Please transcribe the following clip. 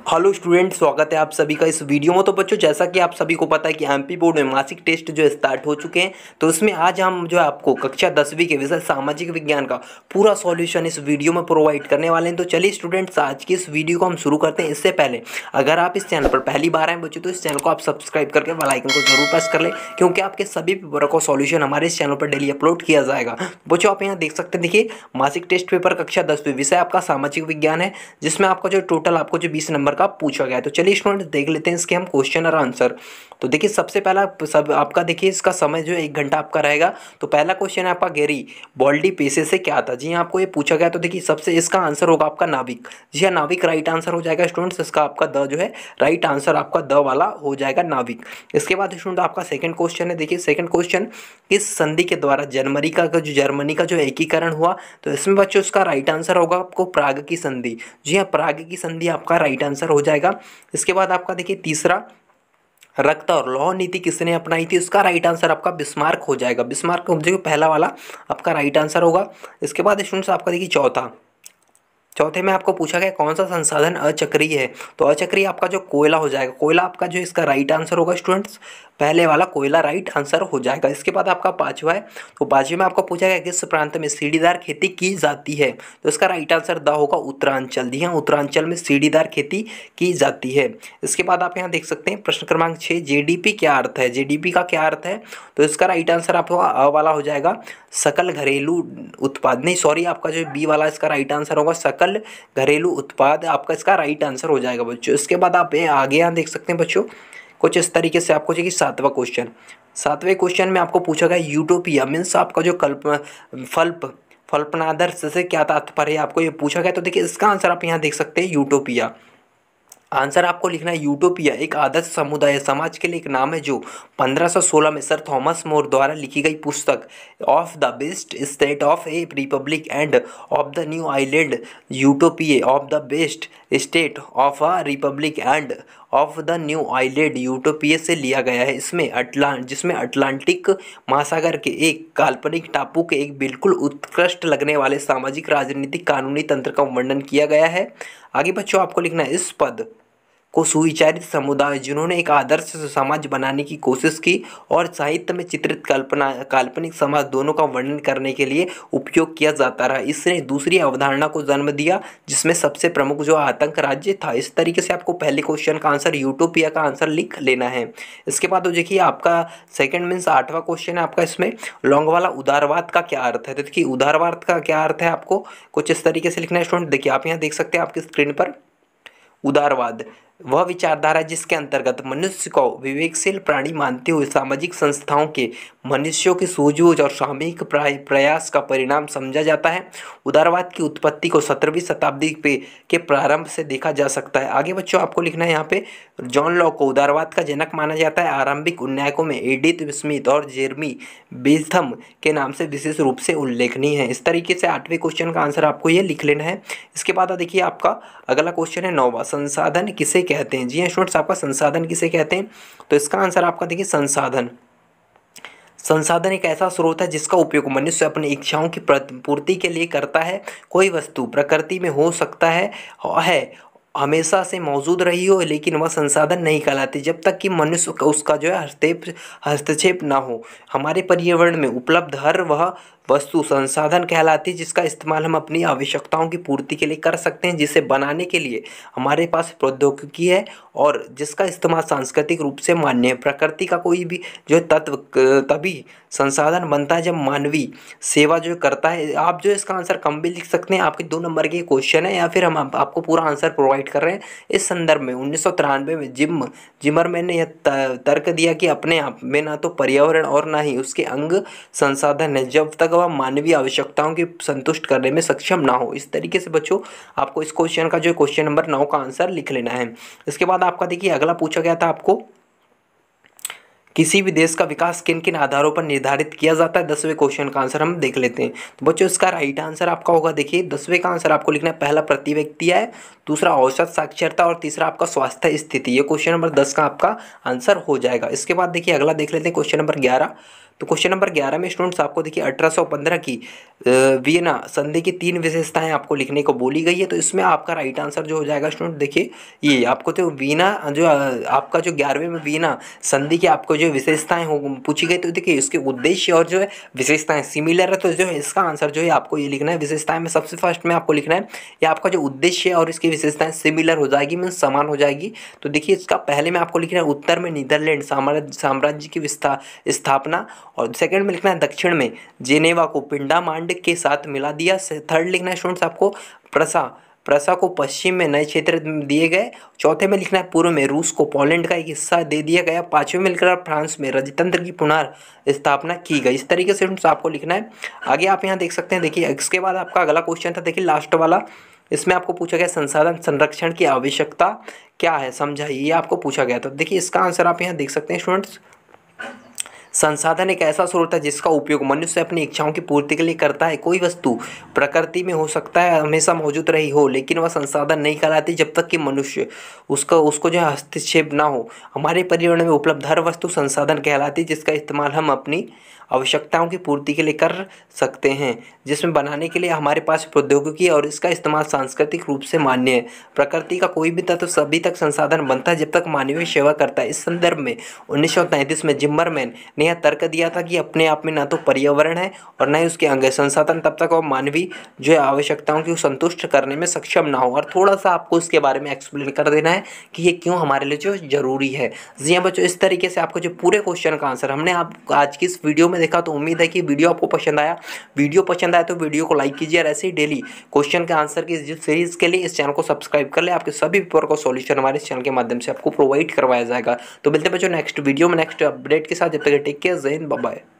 Hello student, स्वागत है आप सभी का इस वीडियो में। तो बच्चों, जैसा कि आप सभी को पता है कि एमपी बोर्ड में मासिक टेस्ट जो स्टार्ट हो चुके हैं, तो उसमें आज हम जो है आपको कक्षा 10वीं के विषय सामाजिक विज्ञान का पूरा सॉल्यूशन इस वीडियो में प्रोवाइड करने वाले हैं। तो चलिए स्टूडेंट्स, आज की इस वीडियो को हम शुरू करते हैं। इससे पहले अगर आप इस चैनल पर पहली बार आए बच्चों, तो इस चैनल को आप सब्सक्राइब करके बेल आइकन को जरूर प्रेस कर लें, क्योंकि आपके सभी पेपर का सॉल्यूशन हमारे इस चैनल पर डेली अपलोड किया जाएगा। बच्चों, आप यहाँ देख सकते हैं, देखिए मासिक टेस्ट पेपर कक्षा 10वीं विषय आपका सामाजिक विज्ञान है, जिसमें आपका जो टोटल आपको जो 20 नंबर का पूछा गया है। तो चलिए स्टूडेंट देख लेते हैं इसके हम क्वेश्चन और आंसर। तो देखिए सबसे पहला सब आपका देखिए इसका समय जो है 1 घंटा आपका रहेगा। तो पहला क्वेश्चन है आपका, गेरी बॉल्डी पेशे से क्या था? जी हाँ, आपको ये पूछा गया। तो देखिए सबसे इसका आंसर होगा आपका नाविक। जी हाँ, नाविक राइट आंसर हो जाएगा स्टूडेंट्स। इसका आपका द जो है राइट आंसर आपका द वाला हो जाएगा, नाविक। इसके बाद स्टूडेंट आपका सेकंड क्वेश्चन है। देखिए सेकंड क्वेश्चन, किस संधि के द्वारा जर्मनी का जो एकीकरण हुआ? तो इसमें बच्चों इसका राइट आंसर होगा आपको प्राग की संधि। जी हाँ, प्राग की संधि आपका राइट आंसर हो जाएगा। इसके बाद आपका देखिए तीसरा, रक्त और लौह नीति किसने अपनाई थी? उसका राइट आंसर आपका बिस्मार्क हो जाएगा। बिस्मार्क जो पहला वाला आपका राइट आंसर होगा। इसके बाद स्टूडेंट्स आपका देखिए चौथे में आपको पूछा गया कौन सा संसाधन अचक्रीय है? तो अचक्रीय आपका जो कोयला हो जाएगा। कोयला आपका जो इसका राइट आंसर होगा स्टूडेंट्स, पहले वाला कोयला राइट आंसर हो जाएगा। इसके बाद आपका पांचवा है। तो पांचवे में आपको पूछा गया किस प्रांत में सीढ़ीदार खेती की जाती है? तो इसका राइट आंसर द होगा उत्तरांचल। जी हाँ, उत्तरांचल में सीढ़ीदार खेती की जाती है। इसके बाद आप यहाँ देख सकते हैं प्रश्न क्रमांक 6, जेडीपी क्या अर्थ है? जेडीपी का क्या अर्थ है? तो इसका राइट आंसर आपका अ वाला हो जाएगा, सकल घरेलू उत्पाद। नहीं सॉरी, आपका जो बी वाला इसका राइट आंसर होगा सकल घरेलू उत्पाद, आपका इसका राइट आंसर हो जाएगा बच्चों। इसके बाद आप आगे यहाँ देख सकते हैं बच्चों, कुछ इस तरीके से आपको चाहिए। सातवें क्वेश्चन में आपको पूछा गया यूटोपिया मीन्स आपका जो कल्पनादर्श से क्या तात्पर्य है, आपको ये पूछा गया। तो देखिए इसका आंसर आप यहाँ देख सकते हैं, यूटोपिया। आंसर आपको लिखना है यूटोपिया एक आदर्श समुदाय समाज के लिए एक नाम है, जो 1516 में सर थॉमस मोर द्वारा लिखी गई पुस्तक of the best state of A Republic end of the new island utopia of the best state of a republic end of the new island utopia से लिया गया है। जिसमें अटलांटिक महासागर के एक काल्पनिक टापू के एक बिल्कुल उत्कृष्ट लगने वाले सामाजिक राजनीतिक कानूनी तंत्र का वर्णन किया गया है। आगे बच्चों आपको लिखना है इस पद को सुविचारित समुदाय जिन्होंने एक आदर्श समाज बनाने की कोशिश की और साहित्य में चित्रित काल्पनिक समाज दोनों का वर्णन करने के लिए उपयोग किया जाता रहा। इसने दूसरी अवधारणा को जन्म दिया, जिसमें सबसे प्रमुख जो आतंक राज्य था। इस तरीके से आपको पहले क्वेश्चन का आंसर यूटोपिया का आंसर लिख लेना है। इसके बाद तो देखिए आपका सेकंड मीन्स 8वां क्वेश्चन है आपका, इसमें लॉन्ग वाला उदारवाद का क्या अर्थ है? तो देखिए उदारवाद का क्या अर्थ है, आपको कुछ इस तरीके से लिखना है स्टूडेंट। देखिए आप यहाँ देख सकते हैं आपकी स्क्रीन पर, उदारवाद वह विचारधारा जिसके अंतर्गत मनुष्य को विवेकशील प्राणी मानते हुए सामाजिक संस्थाओं के मनुष्यों की सूझबूझ और सामूहिक प्रयास का परिणाम समझा जाता है। उदारवाद की उत्पत्ति को 17वीं शताब्दी के प्रारंभ से देखा जा सकता है। आगे बच्चों आपको लिखना है यहाँ पे, जॉन लॉक को उदारवाद का जनक माना जाता है। आरंभिक उन्नायकों में एडिथ स्मिथ और जेरमी बेंथम के नाम से विशेष रूप से उल्लेखनीय है। इस तरीके से 8वें क्वेश्चन का आंसर आपको ये लिख लेना है। इसके बाद देखिए आपका अगला क्वेश्चन है 9वां, संसाधन किसे कहते हैं? जी हाँ स्टूडेंट्स, आपका संसाधन किसे कहते हैं? तो इसका आंसर आपका देखिए संसाधन एक ऐसा स्रोत है जिसका उपयोग मनुष्य अपनी इच्छाओं की पूर्ति के लिए करता है। कोई वस्तु प्रकृति में हो सकता है हमेशा से मौजूद रही हो, लेकिन वह संसाधन नहीं कहलाती जब तक कि मनुष्य उसका जो है हस्तक्षेप ना हो। हमारे पर्यावरण में उपलब्ध हर वह वस्तु संसाधन कहलाती है जिसका इस्तेमाल हम अपनी आवश्यकताओं की पूर्ति के लिए कर सकते हैं, जिसे बनाने के लिए हमारे पास प्रौद्योगिकी है और जिसका इस्तेमाल सांस्कृतिक रूप से मान्य है। प्रकृति का कोई भी जो तत्व तभी संसाधन बनता है जब मानवीय सेवा जो करता है। आप जो इसका आंसर कम भी लिख सकते हैं, आपके 2 नंबर के क्वेश्चन है, या फिर हम आपको पूरा आंसर प्रोवाइड कर रहे हैं। इस संदर्भ में 1993 में जिमरमैन ने यह तर्क दिया कि अपने आप में ना तो पर्यावरण और ना ही उसके अंग संसाधन है जब तक वह मानवीय आवश्यकताओं की संतुष्ट करने में सक्षम ना हो। इस तरीके से बच्चों आपको इस क्वेश्चन का जो क्वेश्चन नंबर 9 का आंसर लिख लेना है। इसके बाद आपका देखिए अगला पूछा गया था आपको, किसी भी देश का विकास किन किन आधारों पर निर्धारित किया जाता है? 10वें क्वेश्चन का आंसर हम देख लेते हैं। तो बच्चों इसका राइट आंसर आपका होगा, देखिए 10वें का आंसर आपको लिखना है, पहला प्रति व्यक्ति है, दूसरा औसत साक्षरता और तीसरा आपका स्वास्थ्य स्थिति। ये क्वेश्चन नंबर 10 का आपका आंसर हो जाएगा। इसके बाद देखिए अगला देख लेते हैं क्वेश्चन नंबर 11, तो क्वेश्चन नंबर 11 में स्टूडेंट्स आपको देखिए 1815 की वियना संधि की 3 विशेषताएं आपको लिखने को बोली गई है। तो इसमें आपका राइट आंसर जो हो जाएगा स्टूडेंट देखिए ये आपको तो वीना जो आपका जो 11वें में वीना संधि की आपको जो विशेषताएं हो पूछी गई, तो देखिए इसके उद्देश्य और जो है विशेषताएं सिमिलर है, तो जो है इसका आंसर जो है आपको ये लिखना है। विशेषताएं में सबसे फर्स्ट में आपको लिखना है ये आपका जो उद्देश्य है और इसकी विशेषताएं सिमिलर हो जाएगी, मीन समान हो जाएगी। तो देखिए इसका पहले में आपको लिखना है उत्तर में नीदरलैंड साम्राज्य की स्थापना, और सेकंड में लिखना है दक्षिण में जेनेवा को पिंडामांड के साथ मिला दिया। थर्ड लिखना है स्टूडेंट्स आपको प्रसा को पश्चिम में नए क्षेत्र दिए गए। चौथे में लिखना है पूर्व में रूस को पोलैंड का एक हिस्सा दे दिया गया। पांचवें में लिखना है फ्रांस में राजतंत्र की पुनर्स्थापना की गई। इस तरीके से आपको लिखना है। आगे आप यहाँ देख सकते हैं, देखिए इसके बाद आपका अगला क्वेश्चन था, देखिए लास्ट वाला, इसमें आपको पूछा गया संसाधन संरक्षण की आवश्यकता क्या है समझाइए, ये आपको पूछा गया था। देखिए इसका आंसर आप यहाँ देख सकते हैं स्टूडेंट्स, संसाधन एक ऐसा स्रोत है जिसका उपयोग मनुष्य अपनी इच्छाओं की पूर्ति के लिए करता है। कोई वस्तु प्रकृति में हो सकता है हमेशा मौजूद रही हो, लेकिन वह संसाधन नहीं कहलाती जब तक कि मनुष्य उसको जो है हस्तक्षेप ना हो। हमारे पर्यावरण में उपलब्ध हर वस्तु संसाधन कहलाती है जिसका इस्तेमाल हम अपनी आवश्यकताओं की पूर्ति के लिए कर सकते हैं, जिसमें बनाने के लिए हमारे पास प्रौद्योगिकी और इसका इस्तेमाल सांस्कृतिक रूप से मान्य है। प्रकृति का कोई भी तत्व सभी तक संसाधन बनता है जब तक मानवीय सेवा करता है। इस संदर्भ में 1933 में जिम्मरमैन ने यह तर्क दिया था कि अपने आप में न तो पर्यावरण है और न ही उसके अंग है, संसाधन तब तक और मानवीय जो है आवश्यकताओं को संतुष्ट करने में सक्षम ना हो। और थोड़ा सा आपको इसके बारे में एक्सप्लेन कर देना है कि ये क्यों हमारे लिए जो जरूरी है। जी हाँ बच्चों, इस तरीके से आपको जो पूरे क्वेश्चन का आंसर हमने आप आज की इस वीडियो में देखा। तो उम्मीद है कि वीडियो आपको पसंद आया। वीडियो पसंद आया तो वीडियो को लाइक कीजिए और ऐसे ही डेली क्वेश्चन के आंसर की सीरीज के लिए इस चैनल को सब्सक्राइब कर ले। आपके सभी पेपर का सॉल्यूशन हमारे इस चैनल के माध्यम से आपको प्रोवाइड करवाया जाएगा। तो मिलते हैं बच्चों नेक्स्ट वीडियो में नेक्स्ट अपडेट के साथ। जब तक टेक केयर, जय हिंद, बाय बाय।